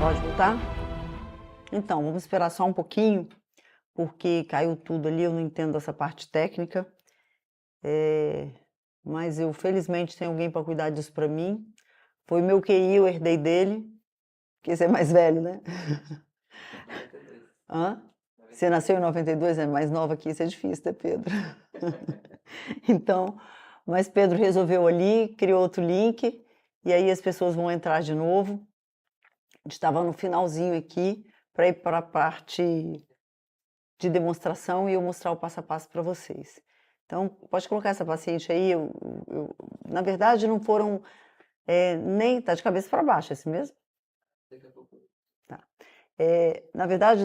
Pode voltar? Então, vamos esperar só um pouquinho, porque caiu tudo ali, eu não entendo essa parte técnica, mas eu felizmente tenho alguém para cuidar disso para mim. Foi meu QI, eu herdei dele, porque você é mais velho, né? 92. Hã? Você nasceu em 92, é mais nova que isso, é difícil, né, Pedro? Então, mas Pedro resolveu ali, criou outro link, e aí as pessoas vão entrar de novo. A gente estava no finalzinho aqui, para ir para a parte de demonstração e eu mostrar o passo a passo para vocês. Então, pode colocar essa paciente aí, na verdade não foram, nem, tá de cabeça para baixo, é assim mesmo? Daqui a pouco. Tá. Na verdade,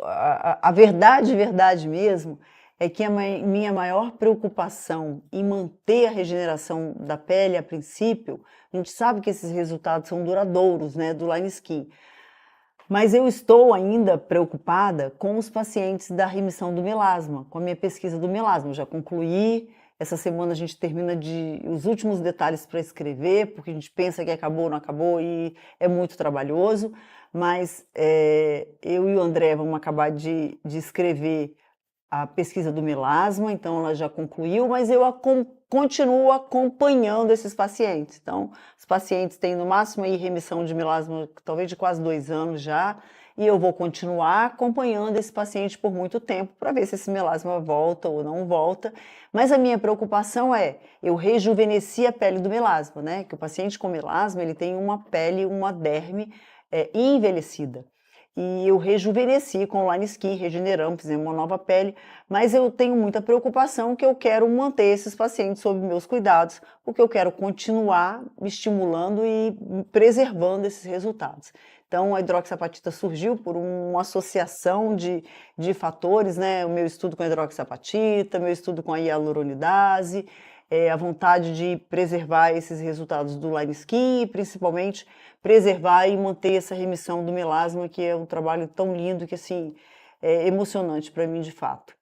a verdade, verdade mesmo, é que a minha maior preocupação em manter a regeneração da pele, a princípio, a gente sabe que esses resultados são duradouros, né, do Line Skin. Mas eu estou ainda preocupada com os pacientes da remissão do melasma, com a minha pesquisa do melasma. Eu já concluí, essa semana a gente termina os últimos detalhes para escrever, porque a gente pensa que acabou, não acabou e é muito trabalhoso, mas eu e o André vamos acabar de escrever a pesquisa do melasma, então ela já concluiu, mas eu continuo acompanhando esses pacientes. Então, os pacientes têm no máximo aí remissão de melasma, talvez de quase 2 anos já, e eu vou continuar acompanhando esse paciente por muito tempo para ver se esse melasma volta ou não volta. Mas a minha preocupação é, eu rejuvenesci a pele do melasma, né? Que o paciente com melasma, ele tem uma pele, uma derme envelhecida. E eu rejuvenesci com o Line Skin, regeneramos, fizemos uma nova pele, mas eu tenho muita preocupação que eu quero manter esses pacientes sob meus cuidados, porque eu quero continuar me estimulando e preservando esses resultados. Então, a hidroxapatita surgiu por uma associação de fatores, né? O meu estudo com a hidroxapatita, meu estudo com a hialuronidase, a vontade de preservar esses resultados do Line Skin e, principalmente, preservar e manter essa remissão do melasma, que é um trabalho tão lindo que, assim, é emocionante para mim, de fato.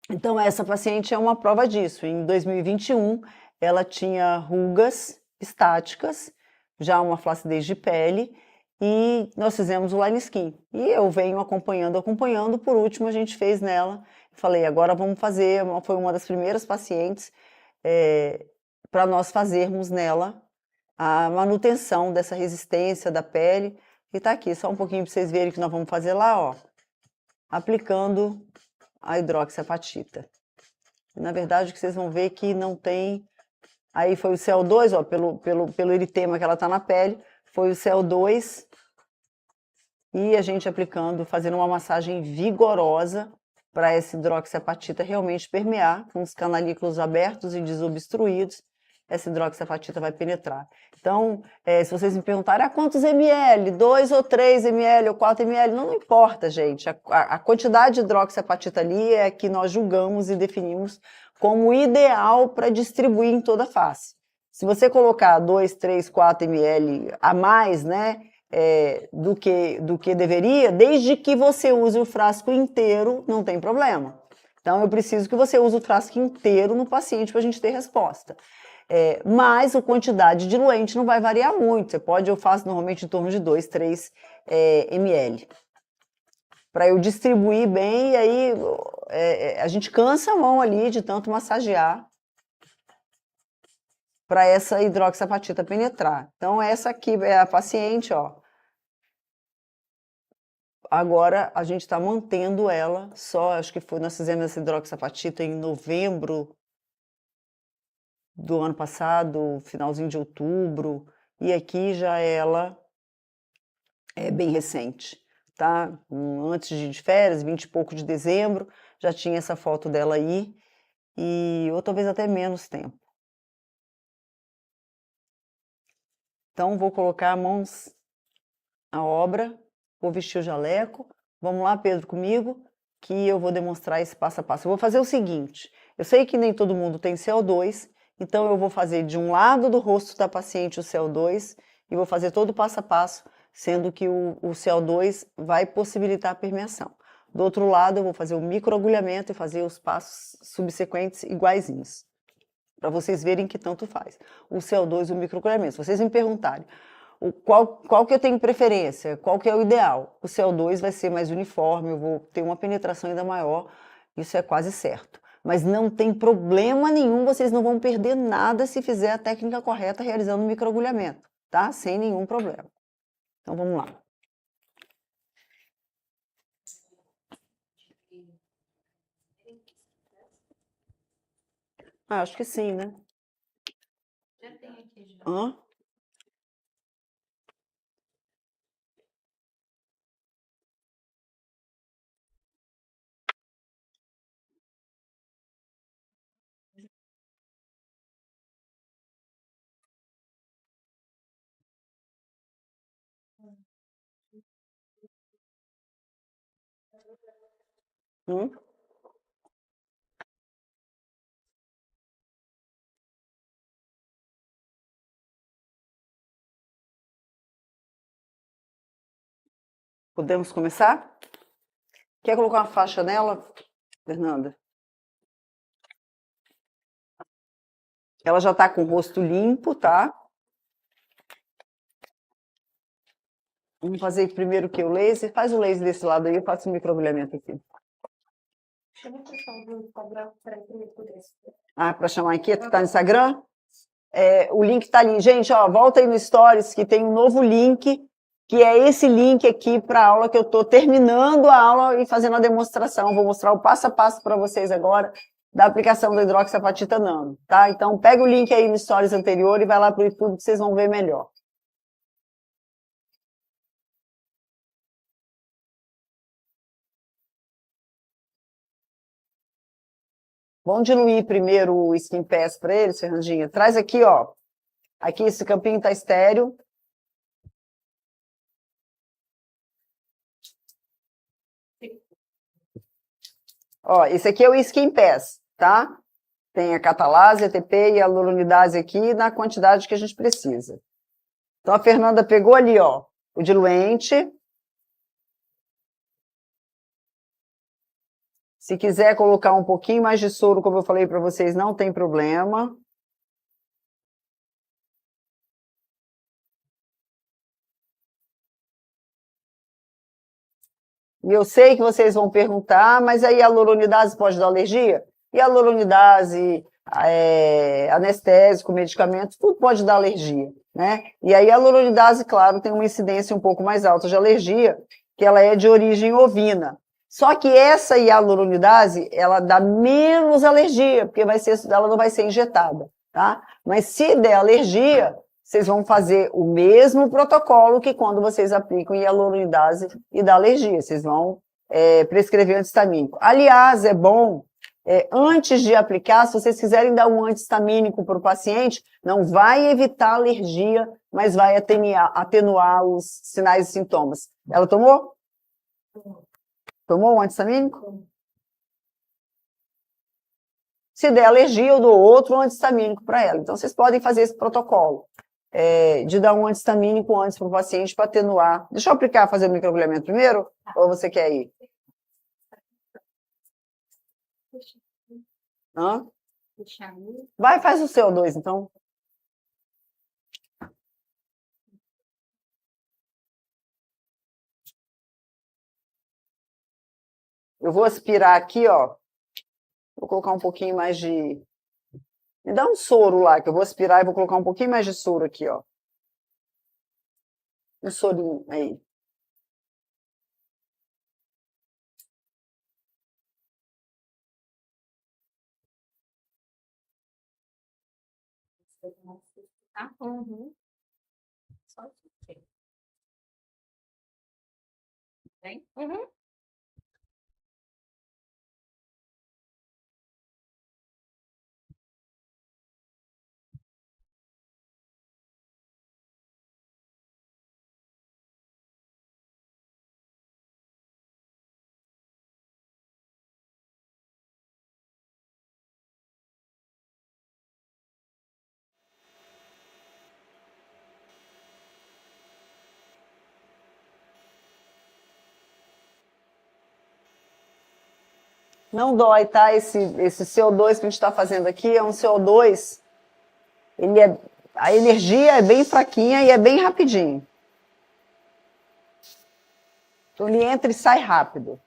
Então, essa paciente é uma prova disso. Em 2021, ela tinha rugas estáticas, já uma flacidez de pele, e nós fizemos o Line Skin. E eu venho acompanhando. Por último, a gente fez nela. Falei, agora vamos fazer. Foi uma das primeiras pacientes para nós fazermos nela a manutenção dessa resistência da pele. E tá aqui, só um pouquinho para vocês verem o que nós vamos fazer lá, ó. Aplicando a hidroxiapatita. Na verdade, o que vocês vão ver que não tem... Aí foi o CO2, ó, pelo eritema que ela tá na pele, foi o CO2. E a gente aplicando, fazendo uma massagem vigorosa para essa hidroxiapatita realmente permear, com os canalículos abertos e desobstruídos, essa hidroxiapatita vai penetrar. Então, se vocês me perguntarem, quantos ml? 2 ou 3 ml ou 4 ml? Não importa, gente. A quantidade de hidroxiapatita ali é que nós julgamos e definimos como ideal para distribuir em toda a face. Se você colocar 2, 3, 4 ml a mais, né, do que deveria, desde que você use o frasco inteiro, não tem problema. Então, eu preciso que você use o frasco inteiro no paciente para a gente ter resposta. Mas a quantidade diluente não vai variar muito. Eu faço normalmente em torno de 2, 3 ml. Para eu distribuir bem, e aí a gente cansa a mão ali de tanto massagear para essa hidroxiapatita penetrar. Então, essa aqui é a paciente, ó. Agora, a gente está mantendo ela só, acho que nós fizemos essa hidroxiapatita em novembro do ano passado, finalzinho de outubro, e aqui já ela é bem recente, tá? Antes de férias, 20 e pouco de dezembro, já tinha essa foto dela aí, ou talvez até menos tempo. Então, vou colocar mãos à obra, vou vestir o jaleco. Vamos lá, Pedro, comigo, que eu vou demonstrar esse passo a passo. Eu vou fazer o seguinte, eu sei que nem todo mundo tem CO2, então eu vou fazer de um lado do rosto da paciente o CO2 e vou fazer todo o passo a passo, sendo que o CO2 vai possibilitar a permeação. Do outro lado, eu vou fazer o microagulhamento e fazer os passos subsequentes iguaizinhos, para vocês verem que tanto faz. O CO2 e o microagulhamento. Se vocês me perguntarem, Qual que eu tenho preferência? Qual que é o ideal? O CO2 vai ser mais uniforme, eu vou ter uma penetração ainda maior, isso é quase certo. Mas não tem problema nenhum, vocês não vão perder nada se fizer a técnica correta realizando o microagulhamento, tá? Sem nenhum problema. Então vamos lá. Ah, acho que sim, né? Já tem aqui, já. Hã? Hum? Podemos começar? Quer colocar uma faixa nela, Fernanda? Ela já está com o rosto limpo, tá? Vamos fazer primeiro o que? O laser? Faz o laser desse lado aí, eu faço o microagulhamento aqui. Chama o pessoal do Instagram para que ele pudesse. Ah, para chamar aqui, tu tá no Instagram? O link tá ali. Gente, ó, volta aí no Stories que tem um novo link, que é esse link aqui para a aula que eu tô terminando a aula e fazendo a demonstração. Vou mostrar o passo a passo para vocês agora da aplicação da hidroxiapatita nano, tá? Então, pega o link aí no Stories anterior e vai lá pro YouTube que vocês vão ver melhor. Vamos diluir primeiro o Skin Pass para eles, Fernandinha. Traz aqui, ó. Aqui esse campinho tá estéreo. Ó, esse aqui é o Skin Pass, tá? Tem a catalase, a ATP e a hyaluronidase aqui na quantidade que a gente precisa. Então a Fernanda pegou ali, ó, o diluente. Se quiser colocar um pouquinho mais de soro, como eu falei para vocês, não tem problema. E eu sei que vocês vão perguntar, mas aí a hyaluronidase pode dar alergia? E a hyaluronidase, anestésico, medicamento, tudo pode dar alergia, né? E aí a hyaluronidase, claro, tem uma incidência um pouco mais alta de alergia, que ela é de origem ovina. Só que essa hyaluronidase, ela dá menos alergia, porque ela não vai ser injetada, tá? Mas se der alergia, vocês vão fazer o mesmo protocolo que quando vocês aplicam hyaluronidase e dá alergia. Vocês vão prescrever antihistamínico. Aliás, é bom, antes de aplicar, se vocês quiserem dar um antihistamínico para o paciente, não vai evitar alergia, mas vai atenuar os sinais e sintomas. Ela tomou? Tomou um antihistamínico? Se der alergia, eu dou outro antihistamínico para ela. Então, vocês podem fazer esse protocolo de dar um antihistamínico antes para o paciente para atenuar. Deixa eu aplicar, fazer o microagulhamento primeiro? Ou você quer ir? Hã? Vai, faz o CO2, então. Eu vou aspirar aqui, ó. Vou colocar um pouquinho mais de... Me dá um soro lá, que eu vou aspirar e vou colocar um pouquinho mais de soro aqui, ó. Um sorinho aí. Tá? Uhum. Só isso. Tem? Uhum. Não dói, tá? Esse CO2 que a gente está fazendo aqui é um CO2, ele é A energia é bem fraquinha e é bem rapidinho. Então ele entra e sai rápido.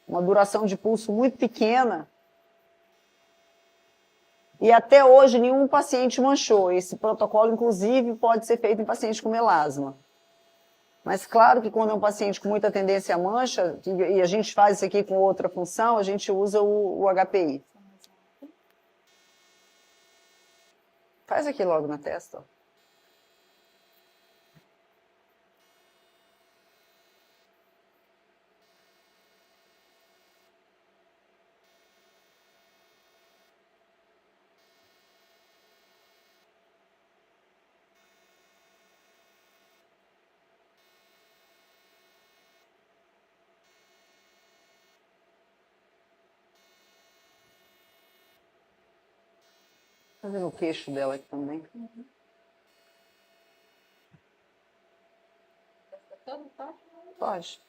Uma duração de pulso muito pequena. E até hoje nenhum paciente manchou. Esse protocolo, inclusive, pode ser feito em paciente com melasma. Mas claro que quando é um paciente com muita tendência à mancha, e a gente faz isso aqui com outra função, a gente usa o HPI. Faz aqui logo na testa, ó. Fazendo o queixo dela aqui também. Pode.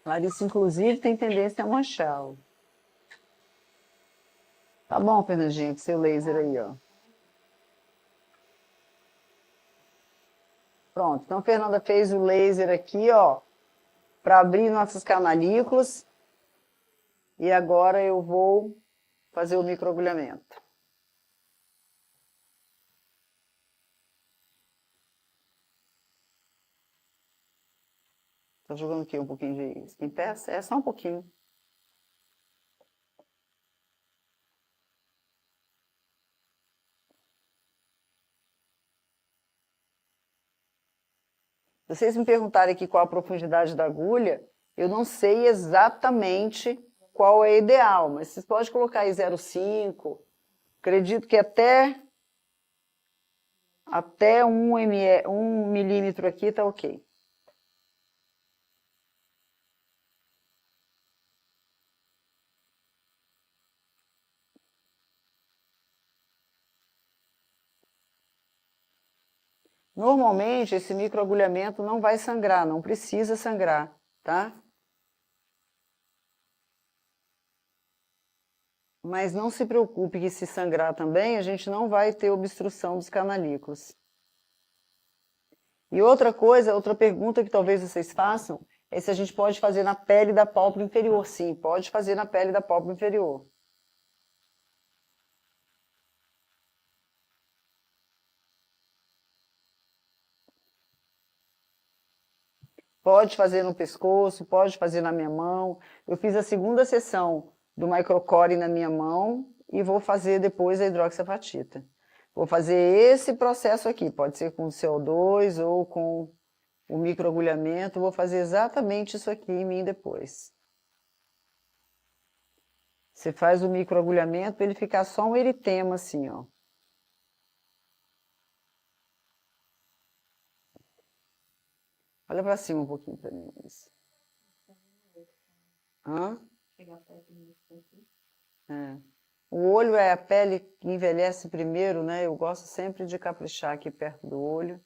Larissa, inclusive, tem tendência a manchar, ó. Tá bom, Fernandinha, com seu laser aí, ó. Pronto, então a Fernanda fez o laser aqui, ó, para abrir nossos canalículos. E agora eu vou fazer o microagulhamento. Tô jogando aqui um pouquinho de skin pass, é só um pouquinho. Se vocês me perguntarem aqui qual a profundidade da agulha, eu não sei exatamente qual é ideal, mas vocês podem colocar aí 0,5. Acredito que até 1 milímetro aqui tá ok. Normalmente, esse microagulhamento não vai sangrar, não precisa sangrar, tá? Mas não se preocupe que se sangrar também, a gente não vai ter obstrução dos canalículos. E outra coisa, outra pergunta que talvez vocês façam, é se a gente pode fazer na pele da pálpebra inferior. Sim, pode fazer na pele da pálpebra inferior. Pode fazer no pescoço, pode fazer na minha mão. Eu fiz a segunda sessão do microcore na minha mão e vou fazer depois a hidroxiapatita. Vou fazer esse processo aqui, pode ser com CO2 ou com o microagulhamento. Vou fazer exatamente isso aqui em mim depois. Você faz o microagulhamento para ele ficar só um eritema assim, ó. Olha para cima um pouquinho para mim. Isso. Hã? É. O olho é a pele que envelhece primeiro, né? Eu gosto sempre de caprichar aqui perto do olho.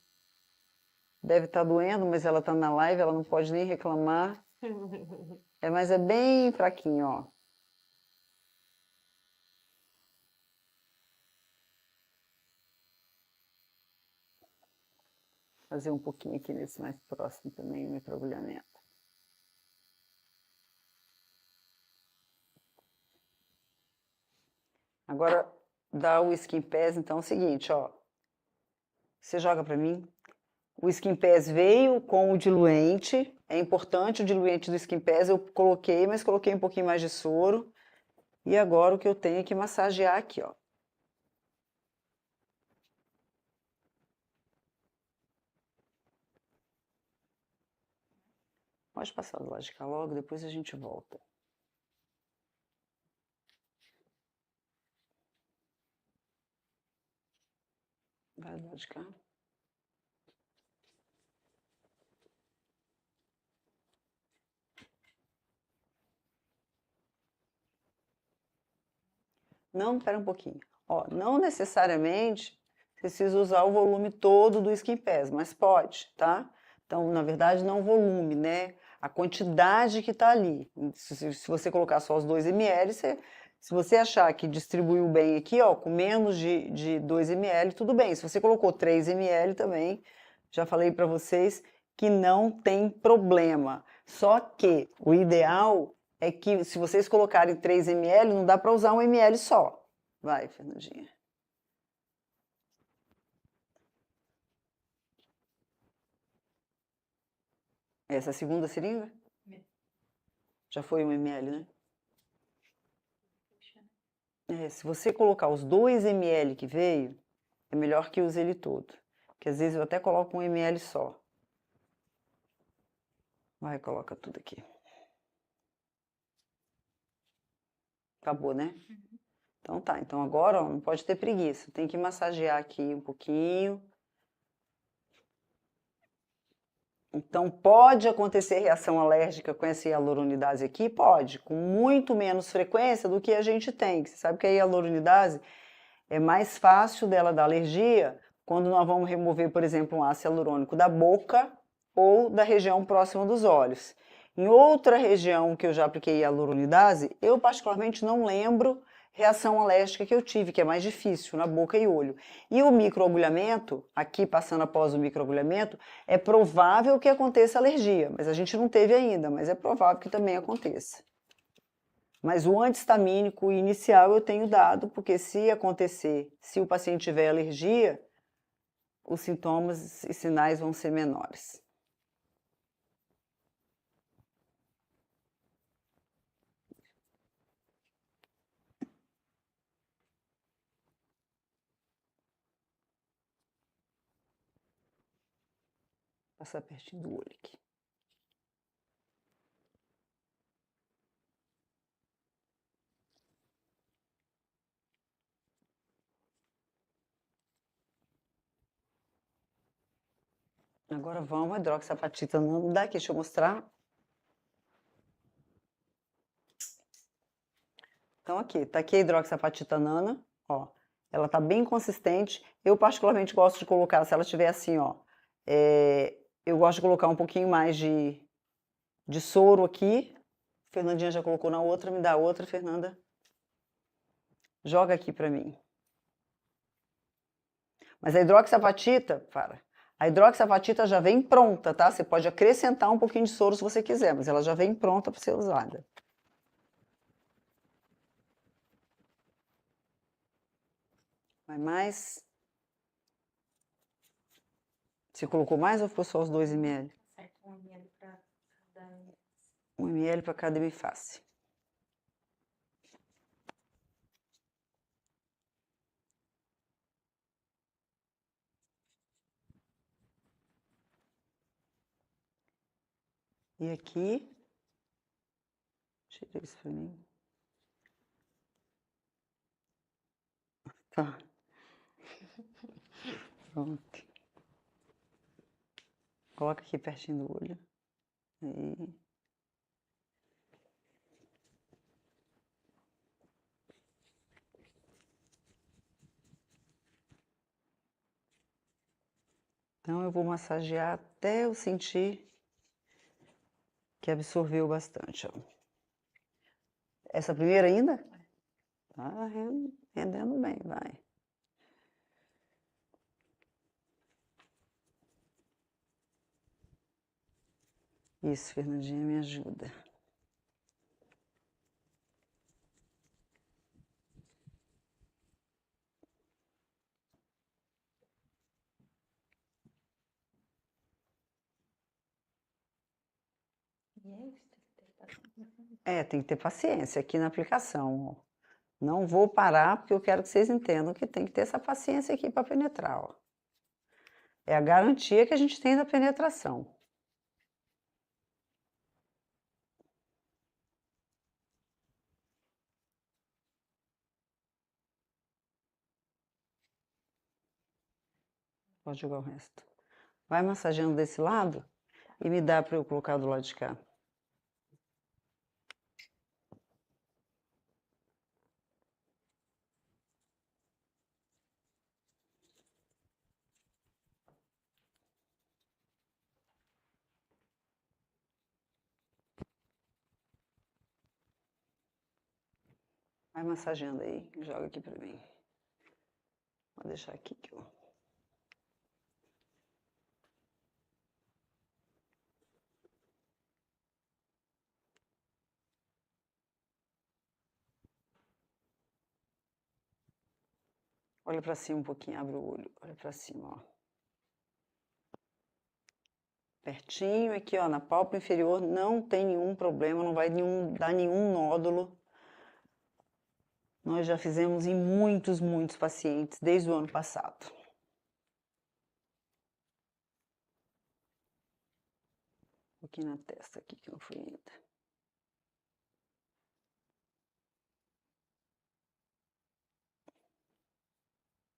Deve estar doendo, mas ela está na live, ela não pode nem reclamar. Mas é bem fraquinho, ó. Fazer um pouquinho aqui nesse mais próximo também, o microagulhamento. Agora, dá o Skin Pass, então, é o seguinte, ó. Você joga para mim. O Skin Pass veio com o diluente. É importante o diluente do Skin Pass. Eu coloquei, mas coloquei um pouquinho mais de soro. E agora o que eu tenho é que massagear aqui, ó. Pode passar do lado de cá logo, depois a gente volta. Vai do lado de cá. Não, espera um pouquinho. Ó, não necessariamente precisa usar o volume todo do Skin Pass, mas pode, tá? Então, na verdade, não o volume, né? A quantidade que está ali. Se você colocar só os 2 ml, se você achar que distribuiu bem aqui, ó, com menos de 2 ml, tudo bem. Se você colocou 3 ml também, já falei para vocês que não tem problema. Só que o ideal é que se vocês colocarem 3 ml, não dá para usar 1 ml só. Vai, Fernandinha. Essa é a segunda seringa? Já foi 1 ml, né? Se você colocar os 2 ml que veio, é melhor que use ele todo. Porque às vezes eu até coloco 1 ml só. Vai, coloca tudo aqui. Acabou, né? Então tá, então agora ó, não pode ter preguiça. Tem que massagear aqui um pouquinho. Então pode acontecer reação alérgica com essa hialuronidase aqui? Pode, com muito menos frequência do que a gente tem. Você sabe que a hialuronidase é mais fácil dela dar alergia quando nós vamos remover, por exemplo, um ácido hialurônico da boca ou da região próxima dos olhos. Em outra região que eu já apliquei hialuronidase, eu particularmente não lembro reação alérgica que eu tive, que é mais difícil, na boca e olho. E o microagulhamento, aqui passando após o microagulhamento, é provável que aconteça alergia, mas a gente não teve ainda, mas é provável que também aconteça. Mas o antihistamínico inicial eu tenho dado, porque se acontecer, se o paciente tiver alergia, os sintomas e sinais vão ser menores. Passar pertinho do olho aqui. Agora vamos, hidroxapatita não dá aqui, deixa eu mostrar. Então aqui, tá aqui a hidroxapatita nana, ó. Ela tá bem consistente. Eu particularmente gosto de colocar, se ela estiver assim, ó. Eu gosto de colocar um pouquinho mais de soro aqui. Fernandinha já colocou na outra, me dá outra, Fernanda. Joga aqui pra mim. Mas a hidroxapatita, a hidroxapatita já vem pronta, tá? Você pode acrescentar um pouquinho de soro se você quiser, mas ela já vem pronta para ser usada. Vai mais? Você colocou mais ou ficou só os 2 ml? Certo, 1 ml para cada... 1 ml para cada hemiface. E aqui, tira isso para mim. Tá. Pronto. Coloca aqui pertinho do olho. Aí. Então eu vou massagear até eu sentir que absorveu bastante, ó. Essa primeira ainda? Tá rendendo bem, vai. Isso, Fernandinha, me ajuda. E é isso, tem que ter paciência. Tem que ter paciência aqui na aplicação, ó. Não vou parar, porque eu quero que vocês entendam que tem que ter essa paciência aqui para penetrar, ó. É a garantia que a gente tem da penetração. Pode jogar o resto. Vai massageando desse lado e me dá para eu colocar do lado de cá. Vai massageando aí, joga aqui pra mim. Vou deixar aqui, ó. Olha pra cima um pouquinho, abre o olho, olha pra cima, ó. Pertinho aqui, ó, na pálpebra inferior, não tem nenhum problema, não vai dar nenhum nódulo. Nós já fizemos em muitos pacientes desde o ano passado. Um pouquinho na testa aqui, que não fui ainda.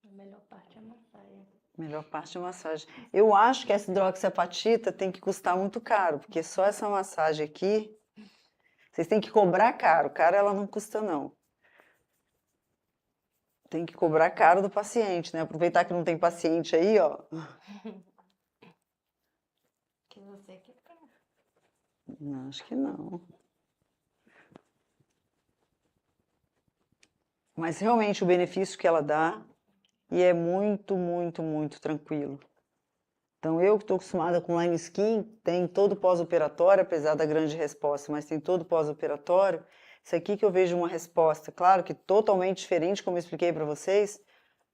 A melhor parte é a massagem. Melhor parte é a massagem. Eu acho que essa hidroxiapatita tem que custar muito caro, porque só essa massagem aqui, vocês têm que cobrar caro. Caro ela não custa, não. Tem que cobrar caro do paciente, né? Aproveitar que não tem paciente aí, ó. Que você que tá. Não, acho que não. Mas realmente o benefício que ela dá, e é muito tranquilo. Então, eu que estou acostumada com line skin, tem todo pós-operatório, apesar da grande resposta, mas tem todo pós-operatório. Isso aqui que eu vejo uma resposta, claro que totalmente diferente, como eu expliquei para vocês,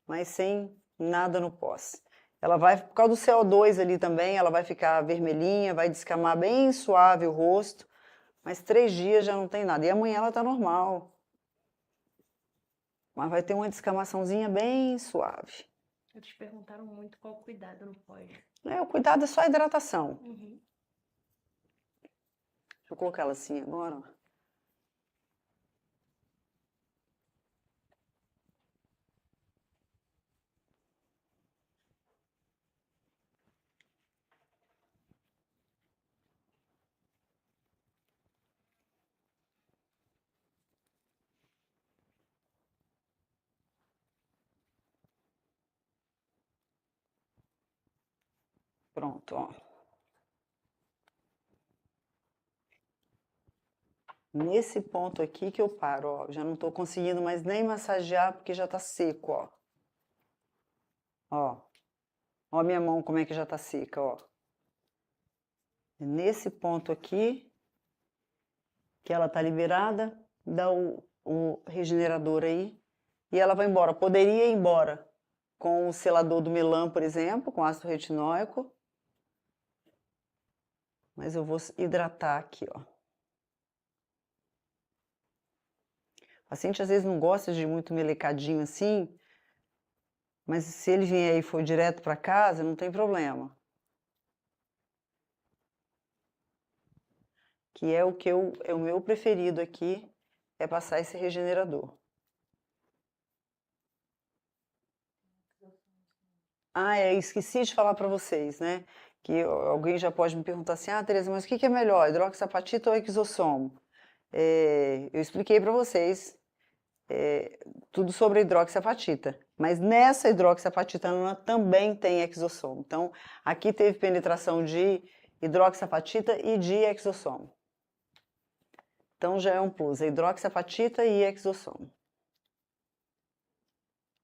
mas sem nada no pós. Ela vai, por causa do CO2 ali também, ela vai ficar vermelhinha, vai descamar bem suave o rosto, mas 3 dias já não tem nada. E amanhã ela tá normal. Mas vai ter uma descamaçãozinha bem suave. Eles perguntaram muito qual o cuidado no pós. O cuidado é só a hidratação. Uhum. Deixa eu colocar ela assim agora, ó. Pronto, ó. Nesse ponto aqui que eu paro, ó. Já não tô conseguindo mais nem massagear porque já tá seco, ó. Ó. Ó a minha mão como é que já tá seca, ó. Nesse ponto aqui que ela tá liberada, dá o regenerador aí e ela vai embora. Poderia ir embora com o selador do Melan, por exemplo, com ácido retinóico. Mas eu vou hidratar aqui, ó. O paciente às vezes não gosta de muito melecadinho assim, mas se ele vier aí e for direto para casa, não tem problema. Que é é o meu preferido aqui, é passar esse regenerador. Esqueci de falar para vocês, né? Que alguém já pode me perguntar assim, Tereza, mas o que é melhor, hidroxiapatita ou exossomo? Eu expliquei para vocês tudo sobre a hidroxiapatita, mas nessa hidroxiapatita também tem exossomo. Então, aqui teve penetração de hidroxiapatita e de exossomo. Então, já é um plus, a hidroxiapatita e exossomo.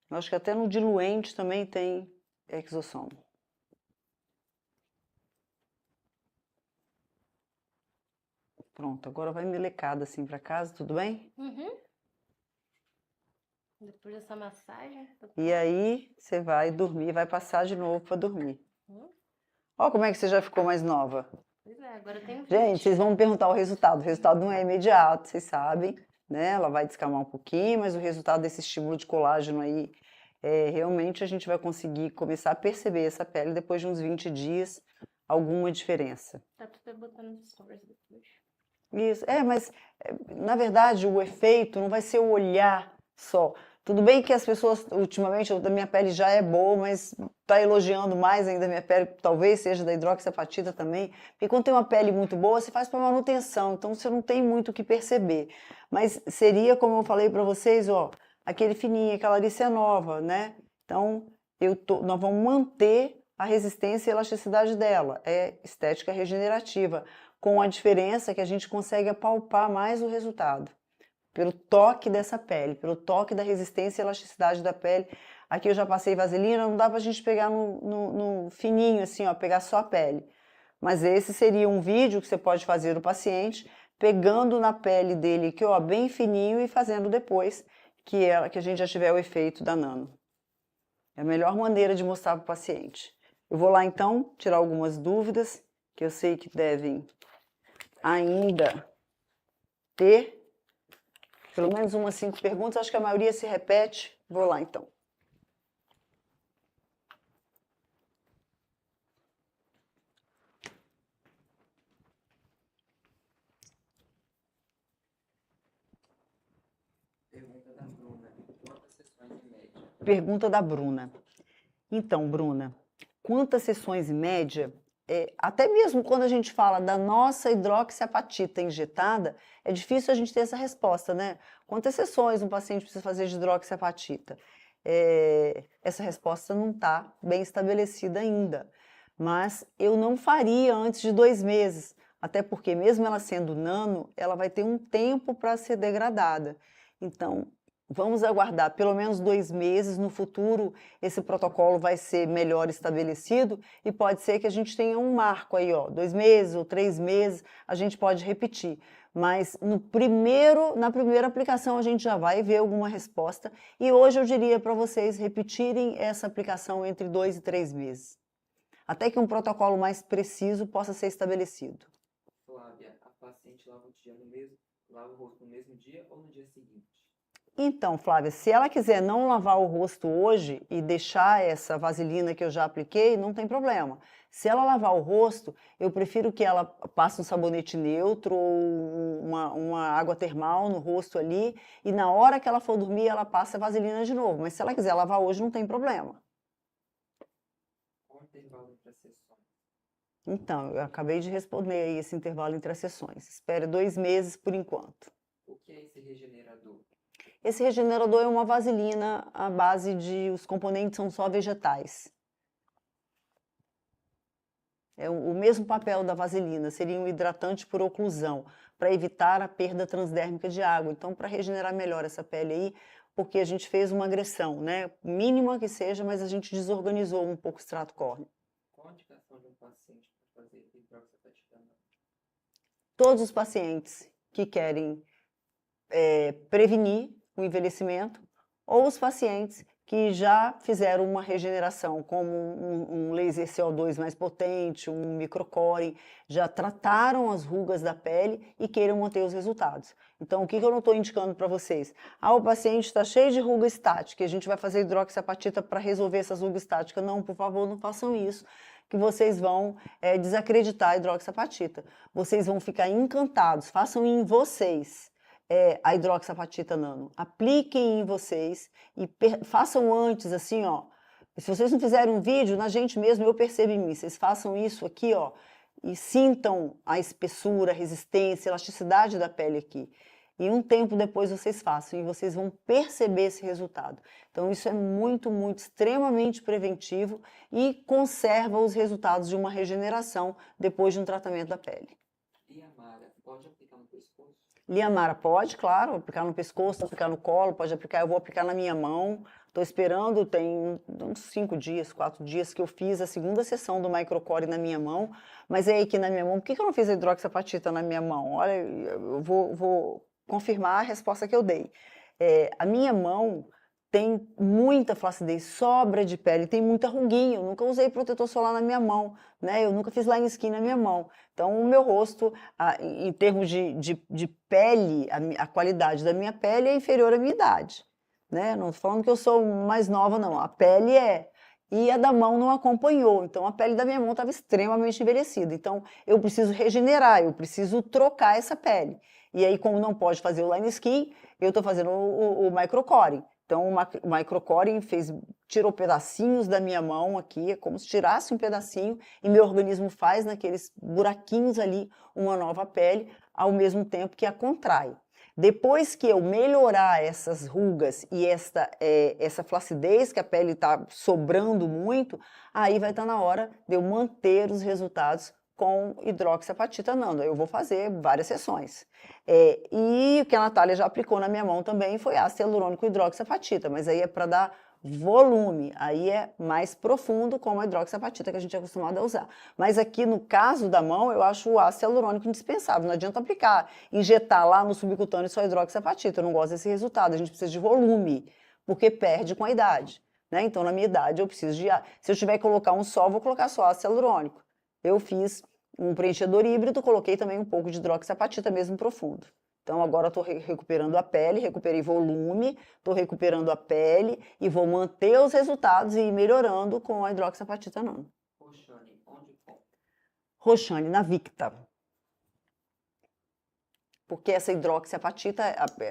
Eu acho que até no diluente também tem exossomo. Pronto, agora vai melecada assim para casa, tudo bem? Uhum. Depois dessa massagem. E aí você vai dormir, vai passar de novo para dormir. Uhum. Ó como é que você já ficou mais nova. Pois é, agora eu tenho Gente, vocês vão me perguntar o resultado. O resultado não é imediato, vocês sabem, né? Ela vai descamar um pouquinho, mas o resultado desse estímulo de colágeno aí, realmente a gente vai conseguir começar a perceber essa pele depois de uns 20 dias, alguma diferença. Tá tudo botando nos stories depois. Isso, mas na verdade o efeito não vai ser o olhar só. Tudo bem que as pessoas, ultimamente, a minha pele já é boa, mas está elogiando mais ainda a minha pele, talvez seja da hidroxiapatita também, porque quando tem uma pele muito boa, você faz para manutenção, então você não tem muito o que perceber. Mas seria, como eu falei para vocês, ó, aquele fininho, aquela Alicia Nova, né? Então, nós vamos manter a resistência e elasticidade dela, é estética regenerativa, com a diferença que a gente consegue apalpar mais o resultado pelo toque dessa pele, pelo toque da resistência e elasticidade da pele. Aqui eu já passei vaselina, não dá pra gente pegar no fininho assim, ó, pegar só a pele. Mas esse seria um vídeo que você pode fazer do paciente, pegando na pele dele aqui, ó, bem fininho e fazendo depois que a gente já tiver o efeito da nano. É a melhor maneira de mostrar para o paciente. Eu vou lá então tirar algumas dúvidas que eu sei que devem ainda ter. Pelo menos umas 5 perguntas, acho que a maioria se repete. Vou lá, então. Pergunta da Bruna. Quantas sessões em média? Pergunta da Bruna. Então, Bruna, quantas sessões em média? Até mesmo quando a gente fala da nossa hidroxiapatita injetada, é difícil a gente ter essa resposta, né? Quantas sessões um paciente precisa fazer de hidroxiapatita? Essa resposta não está bem estabelecida ainda, mas eu não faria antes de 2 meses, até porque mesmo ela sendo nano, ela vai ter um tempo para ser degradada. Então, vamos aguardar pelo menos 2 meses. No futuro, esse protocolo vai ser melhor estabelecido e pode ser que a gente tenha um marco aí, ó, 2 meses ou 3 meses, a gente pode repetir. Mas na primeira aplicação a gente já vai ver alguma resposta e hoje eu diria para vocês repetirem essa aplicação entre 2 e 3 meses, até que um protocolo mais preciso possa ser estabelecido. Flávia, a paciente lava o rosto no mesmo dia ou no dia seguinte? Então, Flávia, se ela quiser não lavar o rosto hoje e deixar essa vaselina que eu já apliquei, não tem problema. Se ela lavar o rosto, eu prefiro que ela passe um sabonete neutro ou uma água termal no rosto ali e na hora que ela for dormir, ela passa a vaselina de novo. Mas se ela quiser lavar hoje, não tem problema. Qual o intervalo entre as sessões? Então, eu acabei de responder aí esse intervalo entre as sessões. Espere 2 meses por enquanto. O que é esse regenerador? Esse regenerador é uma vaselina à base de... Os componentes são só vegetais. É o mesmo papel da vaselina, seria um hidratante por oclusão, para evitar a perda transdérmica de água. Então, para regenerar melhor essa pele aí, porque a gente fez uma agressão, né? Mínima que seja, mas a gente desorganizou um pouco o extrato córneo. Qual a indicação de um paciente para fazer hidroxiapatita nano? Todos os pacientes que querem prevenir o envelhecimento, ou os pacientes que já fizeram uma regeneração, como um laser CO2 mais potente, um microcoring, já trataram as rugas da pele e queiram manter os resultados. Então, o que eu não estou indicando para vocês? O paciente está cheio de ruga estática e a gente vai fazer hidroxiapatita para resolver essas rugas estáticas. Não, por favor, não façam isso, que vocês vão desacreditar a hidroxiapatita. Vocês vão ficar encantados, façam em vocês. A hidroxiapatita nano. Apliquem em vocês e façam antes, assim, ó. Se vocês não fizerem um vídeo, na gente mesmo, eu percebo em mim. Vocês façam isso aqui, ó, e sintam a espessura, a resistência, a elasticidade da pele aqui. E um tempo depois vocês façam e vocês vão perceber esse resultado. Então, isso é muito, muito, extremamente preventivo e conserva os resultados de uma regeneração depois de um tratamento da pele. E a Mara, pode aplicar no pescoço? Liamara pode, claro, aplicar no pescoço, aplicar no colo, pode aplicar, eu vou aplicar na minha mão. Estou esperando, tem uns 5 dias, 4 dias que eu fiz a segunda sessão do microcore na minha mão, mas é aqui na minha mão. Por que eu não fiz a hidroxiapatita na minha mão? Olha, eu vou confirmar a resposta que eu dei. A minha mão tem muita flacidez, sobra de pele, tem muita ruguinha. Eu nunca usei protetor solar na minha mão, né? Eu nunca fiz line skin na minha mão. Então, o meu rosto, em termos de pele, a qualidade da minha pele é inferior à minha idade, né? Não estou falando que eu sou mais nova, não. A pele é. E a da mão não acompanhou. Então, a pele da minha mão estava extremamente envelhecida. Então, eu preciso regenerar, eu preciso trocar essa pele. E aí, como não pode fazer o line skin, eu estou fazendo o microcoring. Então, o microcoring tirou pedacinhos da minha mão aqui, é como se tirasse um pedacinho, e meu organismo faz naqueles buraquinhos ali uma nova pele, ao mesmo tempo que a contrai. Depois que eu melhorar essas rugas e essa flacidez, que a pele está sobrando muito, aí vai estar na hora de eu manter os resultados com hidroxiapatita nano. Eu vou fazer várias sessões. E o que a Natália já aplicou na minha mão também foi ácido hialurônico hidroxiapatita, mas aí é para dar volume, aí é mais profundo como a hidroxiapatita que a gente é acostumado a usar. Mas aqui no caso da mão, eu acho o ácido hialurônico indispensável, não adianta aplicar, injetar lá no subcutâneo só hidroxiapatita, eu não gosto desse resultado, a gente precisa de volume, porque perde com a idade, né? Então na minha idade eu preciso de, se eu tiver que colocar um só, vou colocar só ácido hialurônico. Eu fiz um preenchedor híbrido, coloquei também um pouco de hidroxiapatita mesmo profundo. Então agora estou recuperando a pele, recuperei volume, estou recuperando a pele e vou manter os resultados e ir melhorando com a hidroxiapatita nano. Roxane, onde compra? Roxane, na Victa. Porque essa hidroxiapatita,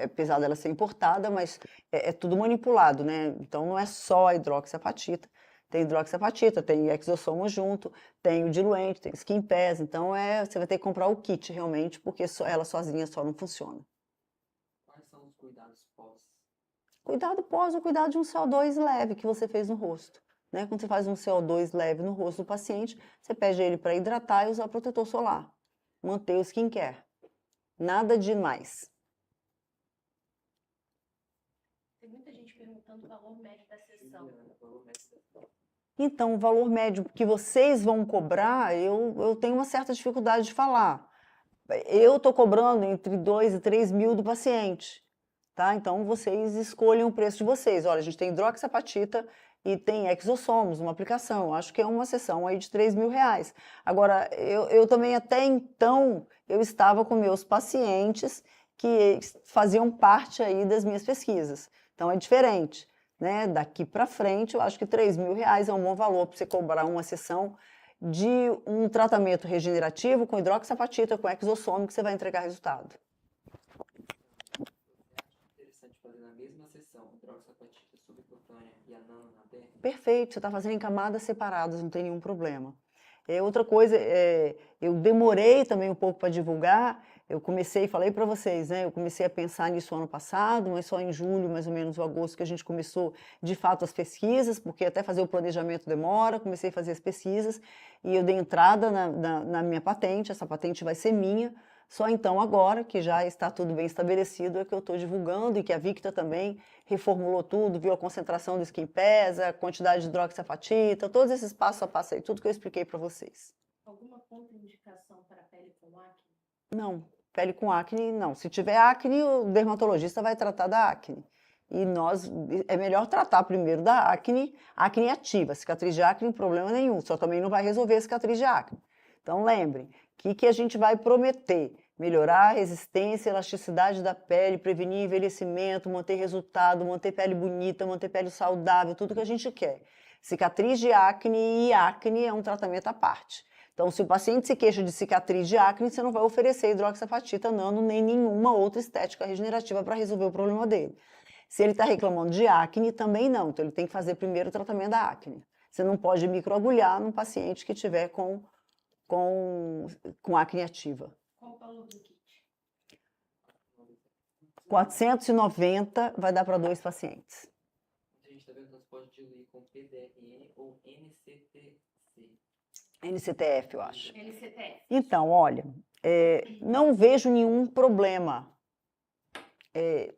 apesar dela ser importada, mas é tudo manipulado, né? Então não é só a hidroxiapatita. Tem hidroxiapatita, tem exossomo junto, tem o diluente, tem skin pass, então você vai ter que comprar o kit realmente, porque ela sozinha só não funciona. Quais são os cuidados pós? Cuidado pós o cuidado de um CO2 leve que você fez no rosto. Né? Quando você faz um CO2 leve no rosto do paciente, você pede ele para hidratar e usar protetor solar. Manter o skincare. Nada de mais. Tem muita gente perguntando o valor médio da sessão. Juliana, valor médio da sessão. Então, o valor médio que vocês vão cobrar, eu tenho uma certa dificuldade de falar. Eu estou cobrando entre 2 e 3 mil do paciente, tá? Então, vocês escolhem o preço de vocês. Olha, a gente tem hidroxiapatita e tem exossomos, uma aplicação. Acho que é uma sessão aí de 3 mil reais. Agora, eu também até então, eu estava com meus pacientes que faziam parte aí das minhas pesquisas. Então, é diferente. Né? Daqui para frente, eu acho que 3 mil reais é um bom valor para você cobrar uma sessão de um tratamento regenerativo com hidroxiapatita, com exossomo, que você vai entregar resultado. Você acha interessante fazer na mesma sessão hidroxiapatita subcutânea e a nano na pele? Perfeito, você está fazendo em camadas separadas, não tem nenhum problema. Outra coisa, eu demorei também um pouco para divulgar, eu comecei, falei para vocês, né? Eu comecei a pensar nisso ano passado, mas só em julho, mais ou menos, ou agosto, que a gente começou de fato as pesquisas, porque até fazer o planejamento demora, comecei a fazer as pesquisas e eu dei entrada na minha patente, essa patente vai ser minha, só então agora, que já está tudo bem estabelecido, é que eu estou divulgando e que a Victa também reformulou tudo, viu a concentração do skin pass, a quantidade de hidroxiapatita, todos esses passo a passo aí, tudo que eu expliquei para vocês. Alguma contraindicação para pele com acne? Não, pele com acne não. Se tiver acne, o dermatologista vai tratar da acne. E é melhor tratar primeiro da acne ativa. Cicatriz de acne, problema nenhum, só também não vai resolver a cicatriz de acne. Então lembrem, o que a gente vai prometer? Melhorar a resistência e elasticidade da pele, prevenir envelhecimento, manter resultado, manter pele bonita, manter pele saudável, tudo que a gente quer. Cicatriz de acne e acne é um tratamento à parte. Então, se o paciente se queixa de cicatriz de acne, você não vai oferecer hidroxiapatita nano nem nenhuma outra estética regenerativa para resolver o problema dele. Se ele está reclamando de acne, também não. Então, ele tem que fazer primeiro o tratamento da acne. Você não pode microagulhar num paciente que tiver com acne ativa. Qual o valor do kit? 490 vai dar para 2 pacientes. A gente está vendo que você pode diluir com PDRN ou NCTC. NCTF, eu acho. LCTF. Então, olha, não vejo nenhum problema.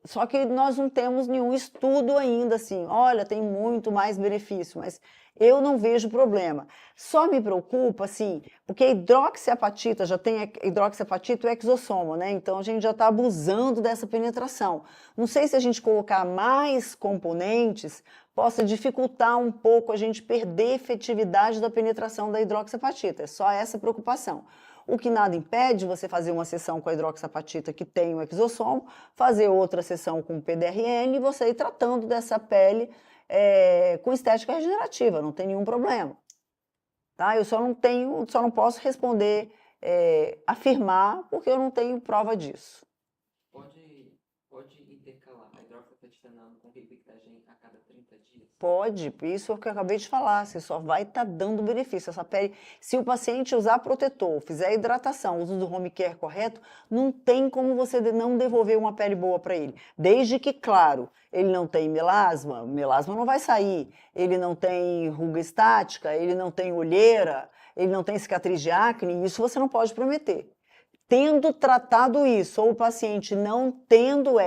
Só que nós não temos nenhum estudo ainda, assim, olha, tem muito mais benefício, mas eu não vejo problema. Só me preocupa, assim, porque a hidroxiapatita, já tem hidroxiapatita e exossomo, né? Então a gente já está abusando dessa penetração. Não sei se a gente colocar mais componentes possa dificultar um pouco a gente perder a efetividade da penetração da hidroxiapatita. É só essa preocupação. O que nada impede você fazer uma sessão com a hidroxiapatita que tem o exossomo, fazer outra sessão com o PDRN e você ir tratando dessa pele com estética regenerativa, não tem nenhum problema. Tá? Eu só não posso responder, afirmar, porque eu não tenho prova disso. Pode intercalar a hidroxiapatita hidroxapatita nano com repictagem a cada 30 dias? Pode, isso é o que eu acabei de falar, você só vai estar dando benefício. Essa pele, se o paciente usar protetor, fizer hidratação, uso do home care correto, não tem como você não devolver uma pele boa para ele. Desde que, claro, ele não tem melasma, o melasma não vai sair, ele não tem ruga estática, ele não tem olheira, ele não tem cicatriz de acne, isso você não pode prometer. Tendo tratado isso, ou o paciente não tendo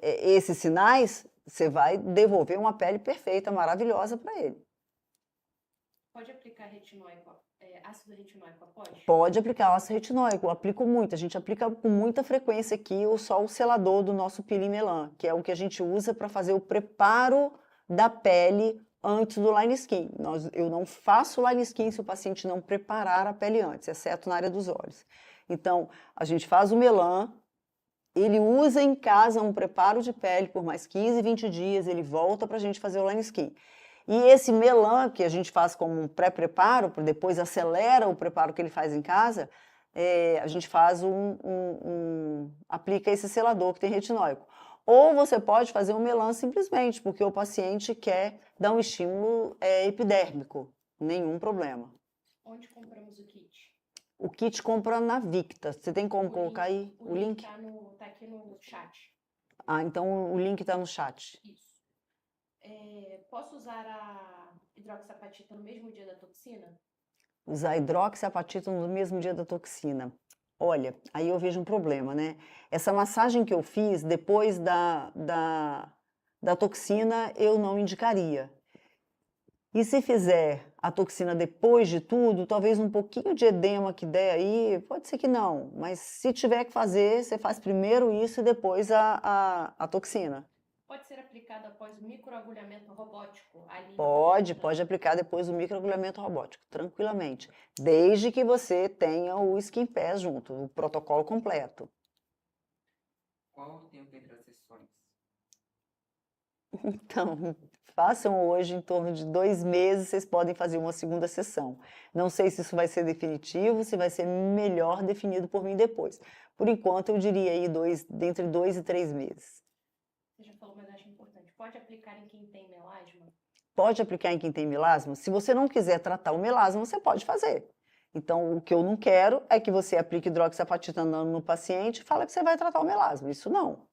esses sinais, você vai devolver uma pele perfeita, maravilhosa para ele. Pode aplicar ácido retinóico após? Pode aplicar ácido retinóico, eu aplico muito, a gente aplica com muita frequência aqui só o selador do nosso peeling melan, que é o que a gente usa para fazer o preparo da pele antes do line skin. Eu não faço line skin se o paciente não preparar a pele antes, exceto na área dos olhos. Então, a gente faz o melan, ele usa em casa um preparo de pele por mais 15, 20 dias, ele volta para a gente fazer o line skin. E esse melan que a gente faz como um pré-preparo, depois acelera o preparo que ele faz em casa, a gente faz aplica esse selador que tem retinóico. Ou você pode fazer um melan simplesmente, porque o paciente quer dar um estímulo epidérmico, nenhum problema. Onde compramos o kit? O kit compra na Victa. Você tem como colocar aí o link? Tá aqui no chat. Ah, então o link está no chat. Isso. Posso usar a hidroxapatita no mesmo dia da toxina? Usar hidroxiapatita no mesmo dia da toxina. Olha, aí eu vejo um problema, né? Essa massagem que eu fiz depois da toxina, eu não indicaria. E se fizer a toxina depois de tudo, talvez um pouquinho de edema que der aí, pode ser que não. Mas se tiver que fazer, você faz primeiro isso e depois a toxina. Pode ser aplicado após o microagulhamento robótico? Pode aplicar depois o microagulhamento robótico, tranquilamente. Desde que você tenha o Skin Pass junto, o protocolo completo. Qual o tempo entre as sessões? Então, façam hoje, em torno de 2 meses, vocês podem fazer uma segunda sessão. Não sei se isso vai ser definitivo, se vai ser melhor definido por mim depois. Por enquanto, eu diria aí entre 2 e 3 meses. Você já falou, mas acho importante. Pode aplicar em quem tem melasma? Pode aplicar em quem tem melasma? Se você não quiser tratar o melasma, você pode fazer. Então, o que eu não quero é que você aplique hidroxiapatita nano no paciente e fala que você vai tratar o melasma. Isso não.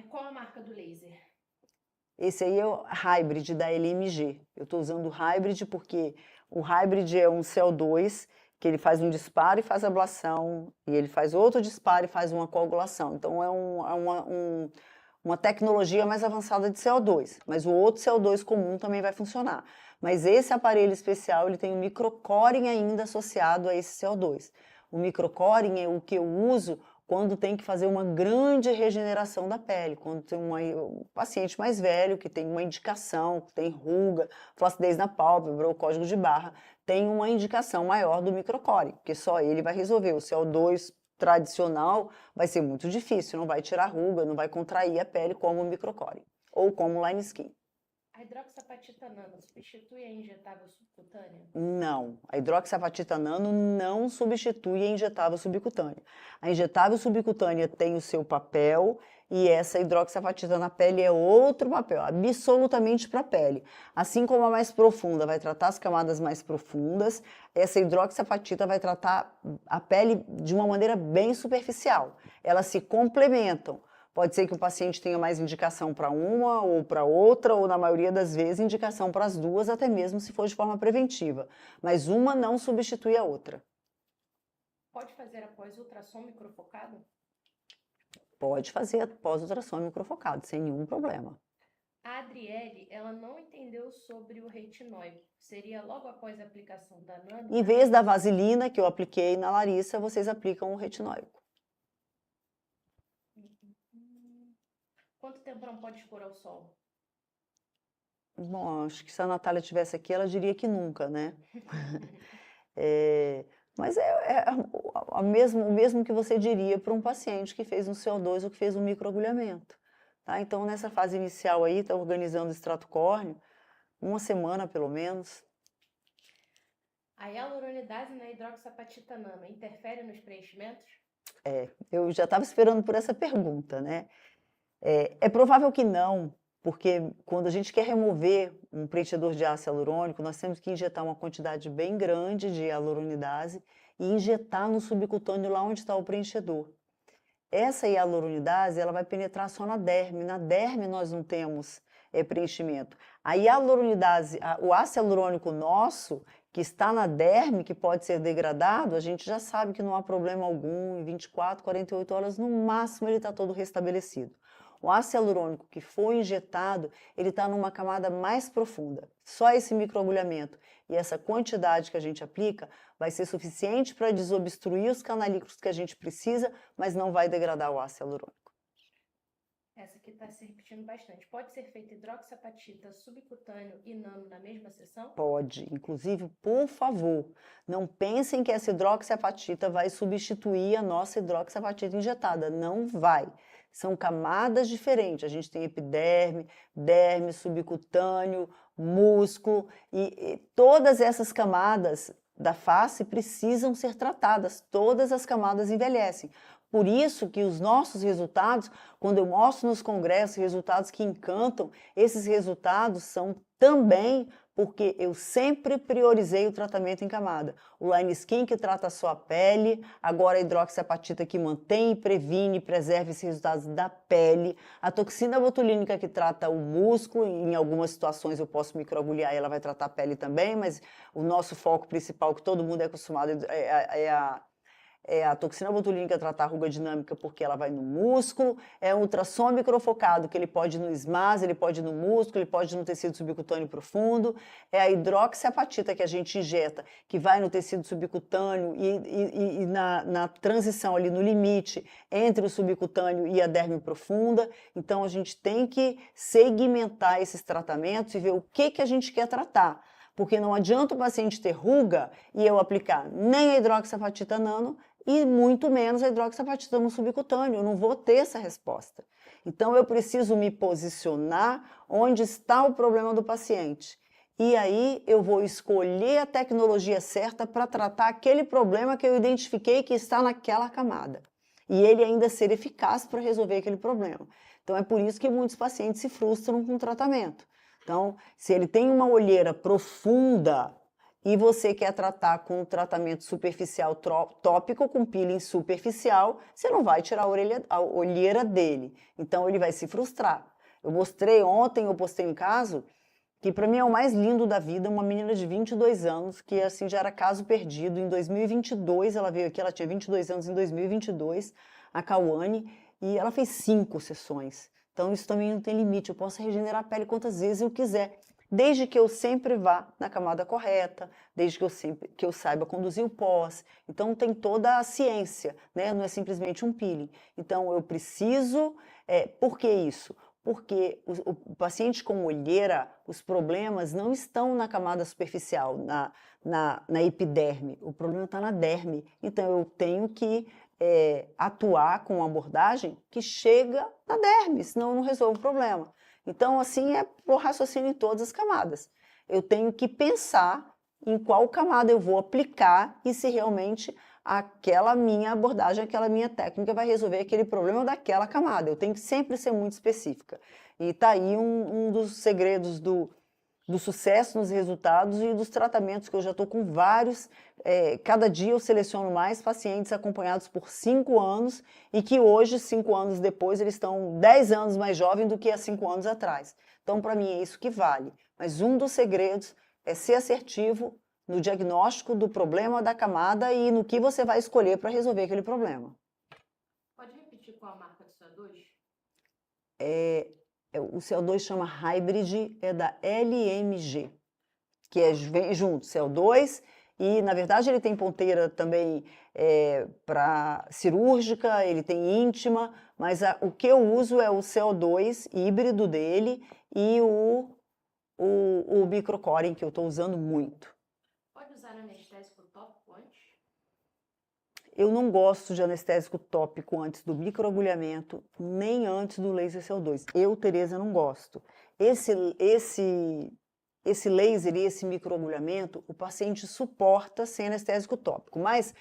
Qual a marca do laser? Esse aí é o Hybrid da LMG. Eu estou usando o Hybrid porque o Hybrid é um CO2 que ele faz um disparo e faz ablação, e ele faz outro disparo e faz uma coagulação. Então, é uma tecnologia mais avançada de CO2, mas o outro CO2 comum também vai funcionar. Mas esse aparelho especial, ele tem um microcoring ainda associado a esse CO2. O microcoring é o que eu uso quando tem que fazer uma grande regeneração da pele, quando tem um paciente mais velho que tem uma indicação, que tem ruga, flacidez na pálpebra ou código de barra, tem uma indicação maior do microcoring, porque só ele vai resolver. O CO2 tradicional vai ser muito difícil, não vai tirar ruga, não vai contrair a pele como o microcoring ou como o line skin. A hidroxiapatita nano substitui a injetável subcutânea? Não, a hidroxiapatita nano não substitui a injetável subcutânea. A injetável subcutânea tem o seu papel e essa hidroxiapatita na pele é outro papel, absolutamente para a pele. Assim como a mais profunda vai tratar as camadas mais profundas, essa hidroxiapatita vai tratar a pele de uma maneira bem superficial. Elas se complementam. Pode ser que o paciente tenha mais indicação para uma ou para outra, ou na maioria das vezes indicação para as duas, até mesmo se for de forma preventiva. Mas uma não substitui a outra. Pode fazer após ultrassom microfocado? Pode fazer após ultrassom microfocado, sem nenhum problema. A Adriele, ela não entendeu sobre o retinóico. Seria logo após a aplicação da nano? Em vez da vaselina que eu apliquei na Larissa, vocês aplicam o retinóico. Quanto tempo não pode expor ao sol? Bom, acho que se a Natália estivesse aqui, ela diria que nunca, né? Mas é o mesmo que você diria para um paciente que fez um CO2 ou que fez um microagulhamento. Tá? Então, nessa fase inicial aí, está organizando o extrato córneo, 1 semana pelo menos. A hialuronidase na hidroxiapatita nano interfere nos preenchimentos? Eu já estava esperando por essa pergunta, né? É provável que não, porque quando a gente quer remover um preenchedor de ácido hialurônico, nós temos que injetar uma quantidade bem grande de hialuronidase e injetar no subcutâneo lá onde está o preenchedor. Essa hialuronidase, ela vai penetrar só na derme. Na derme nós não temos preenchimento. A hialuronidase, o ácido hialurônico nosso, que está na derme, que pode ser degradado, a gente já sabe que não há problema algum, em 24, 48 horas, no máximo ele está todo restabelecido. O ácido hialurônico que foi injetado, ele está numa camada mais profunda. Só esse microagulhamento e essa quantidade que a gente aplica vai ser suficiente para desobstruir os canalículos que a gente precisa, mas não vai degradar o ácido hialurônico. Essa aqui está se repetindo bastante. Pode ser feita hidroxiapatita subcutâneo e nano na mesma sessão? Pode. Inclusive, por favor, não pensem que essa hidroxiapatita vai substituir a nossa hidroxiapatita injetada. Não vai. São camadas diferentes. A gente tem epiderme, derme, subcutâneo, músculo e todas essas camadas da face precisam ser tratadas. Todas as camadas envelhecem. Por isso que os nossos resultados, quando eu mostro nos congressos resultados que encantam, esses resultados são também porque eu sempre priorizei o tratamento em camada. O Line Skin que trata só a pele, agora a hidroxiapatita que mantém, previne, preserva esses resultados da pele, a toxina botulínica que trata o músculo, em algumas situações eu posso microagulhar e ela vai tratar a pele também, mas o nosso foco principal, que todo mundo é acostumado, é a toxina botulínica tratar a ruga dinâmica porque ela vai no músculo, é um ultrassom microfocado que ele pode ir no SMAS, ele pode ir no músculo, ele pode ir no tecido subcutâneo profundo, é a hidroxiapatita que a gente injeta, que vai no tecido subcutâneo e na transição ali no limite entre o subcutâneo e a derme profunda. Então a gente tem que segmentar esses tratamentos e ver o que a gente quer tratar. Porque não adianta o paciente ter ruga e eu aplicar nem a hidroxiapatita nano e muito menos a hidroxiapatita no subcutâneo. Eu não vou ter essa resposta. Então, eu preciso me posicionar onde está o problema do paciente. E aí, eu vou escolher a tecnologia certa para tratar aquele problema que eu identifiquei que está naquela camada. E ele ainda ser eficaz para resolver aquele problema. Então, é por isso que muitos pacientes se frustram com o tratamento. Então, se ele tem uma olheira profunda e você quer tratar com um tratamento superficial tópico, com peeling superficial, você não vai tirar a olheira dele. Então, ele vai se frustrar. Eu mostrei ontem, eu postei um caso que para mim é o mais lindo da vida, uma menina de 22 anos, que assim já era caso perdido. Em 2022, ela veio aqui, ela tinha 22 anos em 2022, a Cauane, e ela fez 5 sessões. Então, isso também não tem limite, eu posso regenerar a pele quantas vezes eu quiser, desde que eu sempre vá na camada correta, desde que eu saiba conduzir o pós. Então, tem toda a ciência, né? Não é simplesmente um peeling. Então, eu preciso... por que isso? Porque o paciente com olheira, os problemas não estão na camada superficial, na epiderme, o problema está na derme. Então, eu tenho que atuar com uma abordagem que chega na derme, senão eu não resolvo o problema. Então, assim, é por raciocínio em todas as camadas. Eu tenho que pensar em qual camada eu vou aplicar e se realmente aquela minha abordagem, aquela minha técnica vai resolver aquele problema daquela camada. Eu tenho que sempre ser muito específica. E está aí um dos segredos do sucesso nos resultados e dos tratamentos, que eu já estou com vários. Cada dia eu seleciono mais pacientes acompanhados por 5 anos e que hoje, 5 anos depois, eles estão 10 anos mais jovens do que há 5 anos atrás. Então, para mim, é isso que vale. Mas um dos segredos é ser assertivo no diagnóstico do problema da camada e no que você vai escolher para resolver aquele problema. Pode repetir qual a marca do CO2? O CO2 chama Hybrid, é da LMG, que vem junto, CO2, e na verdade ele tem ponteira também para cirúrgica, ele tem íntima, mas o que eu uso é o CO2 híbrido dele e o microcoring, que eu estou usando muito. Pode usar anestésico tópico antes? Eu não gosto de anestésico tópico antes do microagulhamento, nem antes do laser CO2. Eu, Tereza, não gosto. Esse laser e esse microagulhamento, o paciente suporta sem anestésico tópico. Mas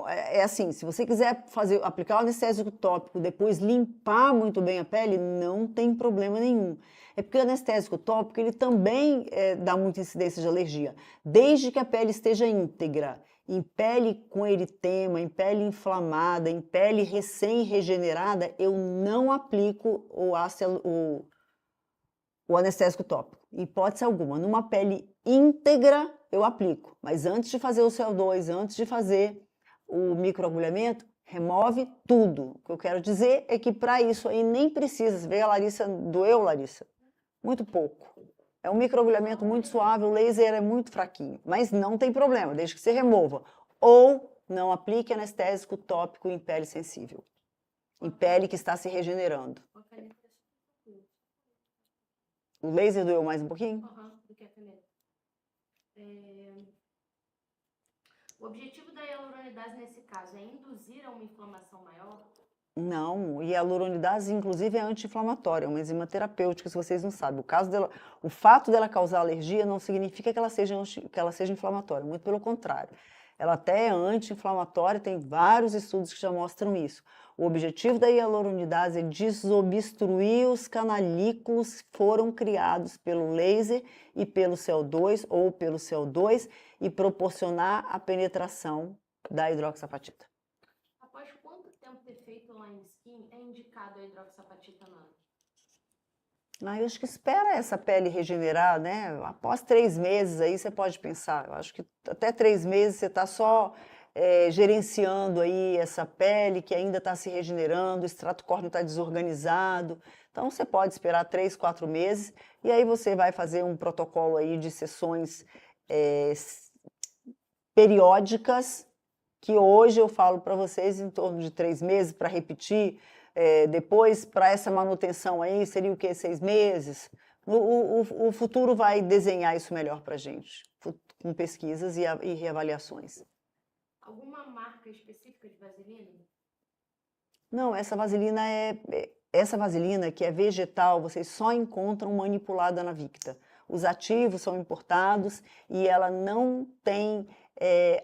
É assim, se você quiser aplicar o anestésico tópico, depois limpar muito bem a pele, não tem problema nenhum. É porque o anestésico tópico, ele também dá muita incidência de alergia, desde que a pele esteja íntegra. Em pele com eritema, em pele inflamada, em pele recém-regenerada, eu não aplico o anestésico tópico, em hipótese alguma. Numa pele íntegra, eu aplico. Mas antes de fazer o CO2, antes de fazer o microagulhamento, remove tudo. O que eu quero dizer é que para isso aí nem precisa. Você vê a Larissa, doeu, Larissa? Muito pouco. É um microagulhamento muito suave, o laser é muito fraquinho. Mas não tem problema, desde que você remova. Ou não aplique anestésico tópico em pele sensível. Em pele que está se regenerando. Uma caneta é super tranquilo. O laser doeu mais um pouquinho? Do que a caneta. O objetivo da hialuronidase nesse caso é induzir a uma inflamação maior? Não, e a hialuronidase, inclusive, é anti-inflamatória, é uma enzima terapêutica, se vocês não sabem. O fato dela causar alergia não significa que ela seja inflamatória, muito pelo contrário. Ela até é anti-inflamatória, tem vários estudos que já mostram isso. O objetivo da hialuronidase é desobstruir os canalículos que foram criados pelo laser e pelo CO2 ou pelo CO2 e proporcionar a penetração da hidroxapatita. Após quanto tempo ter feito o line skin é indicado a hidroxapatita nano? Eu acho que espera essa pele regenerar, né? Após 3 meses aí você pode pensar. Eu acho que até 3 meses você está só gerenciando aí essa pele que ainda está se regenerando, o extrato córneo está desorganizado. Então você pode esperar 3, 4 meses e aí você vai fazer um protocolo aí de sessões periódicas, que hoje eu falo para vocês em torno de 3 meses para repetir. Depois, para essa manutenção aí, seria o quê? 6 meses? O futuro vai desenhar isso melhor para a gente, com pesquisas e reavaliações. Alguma marca específica de vaselina? Não, essa vaselina que é vegetal, vocês só encontram manipulada na Victa. Os ativos são importados e ela não tem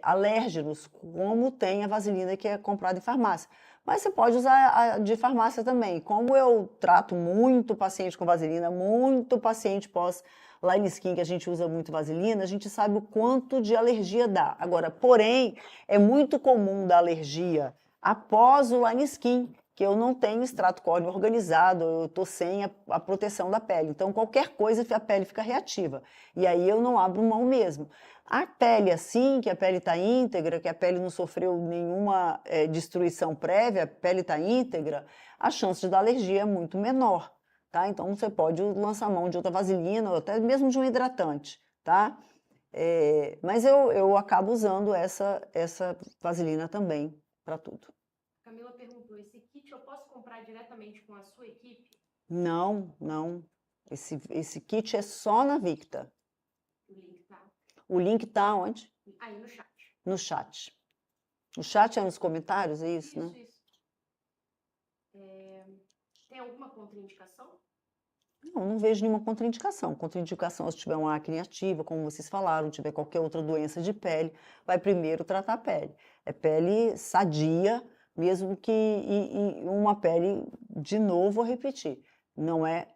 alérgenos, como tem a vaselina que é comprada em farmácia. Mas você pode usar a de farmácia também. Como eu trato muito paciente com vaselina, muito paciente pós-line skin, que a gente usa muito vaselina, a gente sabe o quanto de alergia dá. Agora, porém, é muito comum dar alergia após o line skin, que eu não tenho extrato córneo organizado, eu estou sem a proteção da pele. Então, qualquer coisa, a pele fica reativa. E aí eu não abro mão mesmo. A pele assim, que a pele está íntegra, que a pele não sofreu nenhuma destruição prévia, a pele está íntegra, a chance de dar alergia é muito menor, tá? Então, você pode lançar mão de outra vaselina, ou até mesmo de um hidratante, tá? Mas eu acabo usando essa vaselina também para tudo. Camila perguntou, esse kit eu posso comprar diretamente com a sua equipe? Não, não. Esse kit é só na Victa. O link tá? O link tá onde? Aí no chat. No chat. O chat é nos comentários, é isso, né? Isso. Tem alguma contraindicação? Não vejo nenhuma contraindicação. Contraindicação, se tiver uma acne ativa, como vocês falaram, tiver qualquer outra doença de pele, vai primeiro tratar a pele. É pele sadia, mesmo que uma pele, de novo, vou repetir,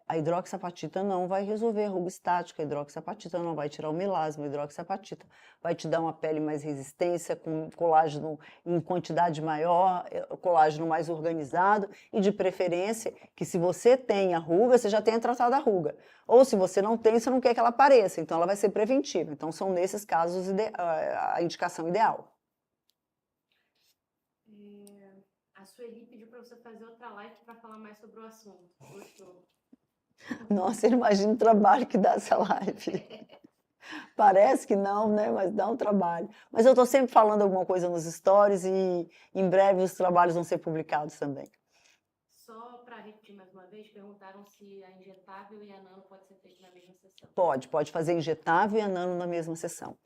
a hidroxapatita não vai resolver a ruga estática, a hidroxapatita não vai tirar o melasma, a hidroxapatita vai te dar uma pele mais resistência, com colágeno em quantidade maior, colágeno mais organizado e de preferência que se você tem a ruga, você já tenha tratado a ruga. Ou se você não tem, você não quer que ela apareça, então ela vai ser preventiva. Então são nesses casos a indicação ideal. A Sueli pediu para você fazer outra live para falar mais sobre o assunto. Gostou? Nossa, eu imagino o trabalho que dá essa live. Parece que não, né? Mas dá um trabalho. Mas eu estou sempre falando alguma coisa nos stories e em breve os trabalhos vão ser publicados também. Só para repetir mais uma vez, perguntaram se a injetável e a nano pode ser feita na mesma sessão. Pode fazer injetável e a nano na mesma sessão.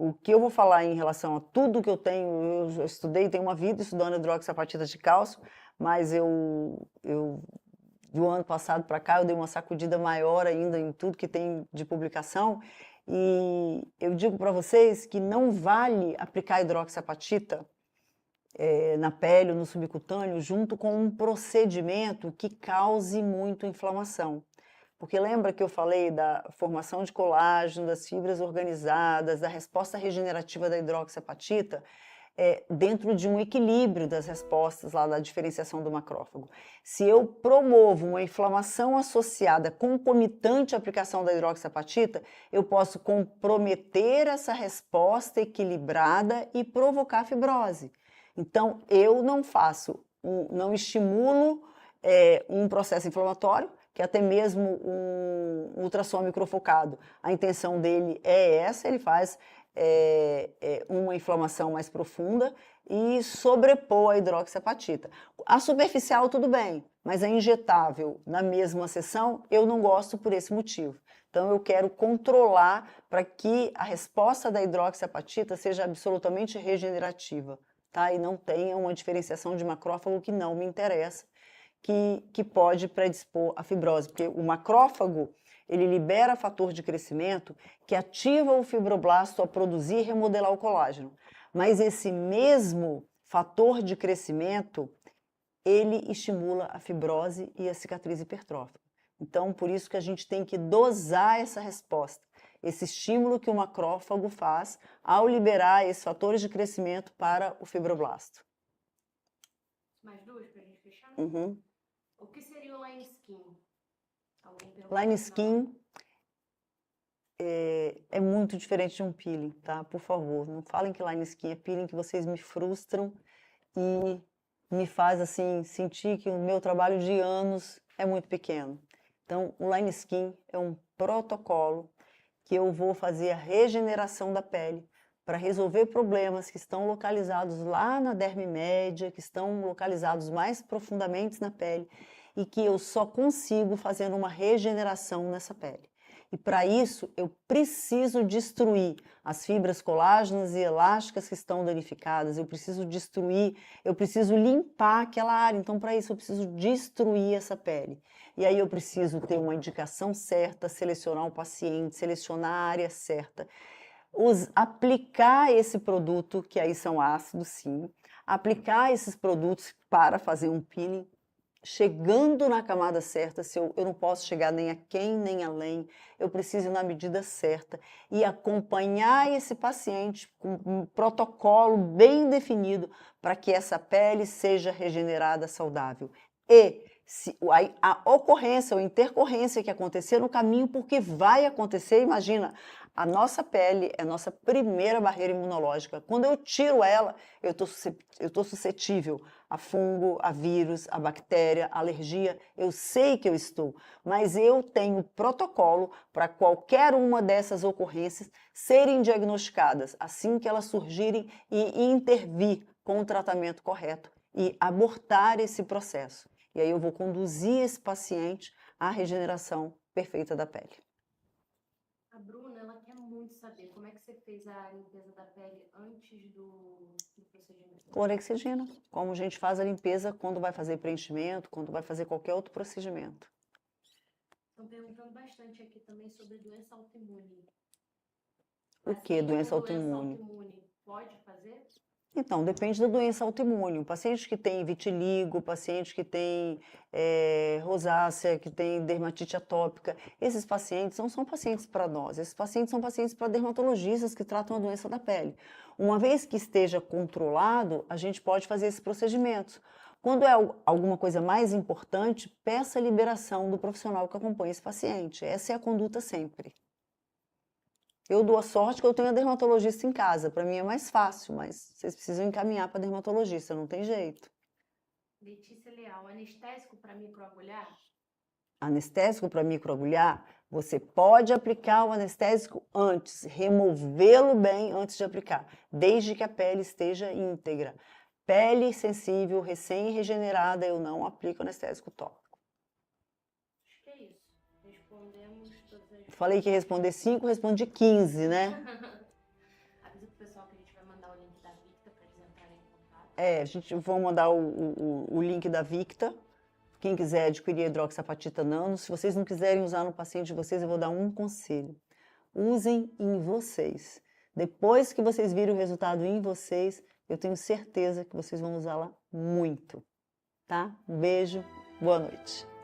O que eu vou falar em relação a tudo que eu tenho, eu estudei, tenho uma vida estudando hidroxapatita de cálcio, mas do ano passado para cá eu dei uma sacudida maior ainda em tudo que tem de publicação E eu digo para vocês que não vale aplicar hidroxiapatita na pele ou no subcutâneo junto com um procedimento que cause muito inflamação. Porque lembra que eu falei da formação de colágeno, das fibras organizadas, da resposta regenerativa da hidroxiapatita, dentro de um equilíbrio das respostas lá da diferenciação do macrófago. Se eu promovo uma inflamação associada concomitante à aplicação da hidroxiapatita, eu posso comprometer essa resposta equilibrada e provocar fibrose. Então, eu não estimulo um processo inflamatório, que até mesmo um ultrassom microfocado, a intenção dele é essa, ele faz uma inflamação mais profunda e sobrepor a hidroxiapatita. A superficial tudo bem, mas a injetável na mesma sessão eu não gosto por esse motivo. Então eu quero controlar para que a resposta da hidroxiapatita seja absolutamente regenerativa, tá? E não tenha uma diferenciação de macrófago que não me interessa, que pode predispor à fibrose, porque o macrófago, ele libera fator de crescimento que ativa o fibroblasto a produzir e remodelar o colágeno. Mas esse mesmo fator de crescimento, ele estimula a fibrose e a cicatriz hipertrófica. Então, por isso que a gente tem que dosar essa resposta, esse estímulo que o macrófago faz ao liberar esses fatores de crescimento para o fibroblasto. Mais duas para a gente fechar? Uhum. O que seria o line skin? Line skin é muito diferente de um peeling, tá? Por favor, não falem que line skin é peeling, que vocês me frustram e me faz assim sentir que o meu trabalho de anos é muito pequeno. Então, o line skin é um protocolo que eu vou fazer a regeneração da pele para resolver problemas que estão localizados lá na derme média, que estão localizados mais profundamente na pele e que eu só consigo fazendo uma regeneração nessa pele. E para isso eu preciso destruir as fibras colágenas e elásticas que estão danificadas, eu preciso limpar aquela área. Então, para isso eu preciso destruir essa pele. E aí eu preciso ter uma indicação certa, selecionar um paciente, selecionar a área certa. Aplicar esse produto, que aí são ácidos, sim, aplicar esses produtos para fazer um peeling, chegando na camada certa, se eu não posso chegar nem a quem, nem além, eu preciso ir na medida certa e acompanhar esse paciente com um protocolo bem definido para que essa pele seja regenerada saudável. E se a ocorrência ou intercorrência que acontecer no caminho, porque vai acontecer, imagina, a nossa pele é a nossa primeira barreira imunológica. Quando eu tiro ela, eu estou suscetível a fungo, a vírus, a bactéria, a alergia. Eu sei que eu estou, mas eu tenho protocolo para qualquer uma dessas ocorrências serem diagnosticadas assim que elas surgirem e intervir com o tratamento correto e abortar esse processo. E aí eu vou conduzir esse paciente à regeneração perfeita da pele. A Bruna, ela quer muito saber como é que você fez a limpeza da pele antes do procedimento. Clorexidina, como a gente faz a limpeza quando vai fazer preenchimento, quando vai fazer qualquer outro procedimento. Estão perguntando bastante aqui também sobre doença autoimune. O que doença autoimune? Doença autoimune pode fazer? Então, depende da doença autoimune. O paciente que tem vitiligo, o paciente que tem rosácea, que tem dermatite atópica, esses pacientes não são pacientes para nós, esses pacientes são pacientes para dermatologistas que tratam a doença da pele. Uma vez que esteja controlado, a gente pode fazer esses procedimentos. Quando é alguma coisa mais importante, peça a liberação do profissional que acompanha esse paciente. Essa é a conduta sempre. Eu dou a sorte que eu tenho a dermatologista em casa. Para mim é mais fácil, mas vocês precisam encaminhar para dermatologista, não tem jeito. Letícia Leal, anestésico para microagulhar? Anestésico para microagulhar, você pode aplicar o anestésico antes, removê-lo bem antes de aplicar, desde que a pele esteja íntegra. Pele sensível, recém-regenerada, eu não aplico anestésico tópico. Acho que é isso. Respondemos todas as... Falei que ia responder 5, respondi 15, né? Avisa pro pessoal que a gente vai mandar o link da Victa para eles entrarem em contato. A gente vai mandar o link da Victa. Quem quiser adquirir hidroxiapatita nano, se vocês não quiserem usar no paciente de vocês, eu vou dar um conselho. usem em vocês. Depois que vocês virem o resultado em vocês, eu tenho certeza que vocês vão usá-la muito, tá? Um beijo, boa noite.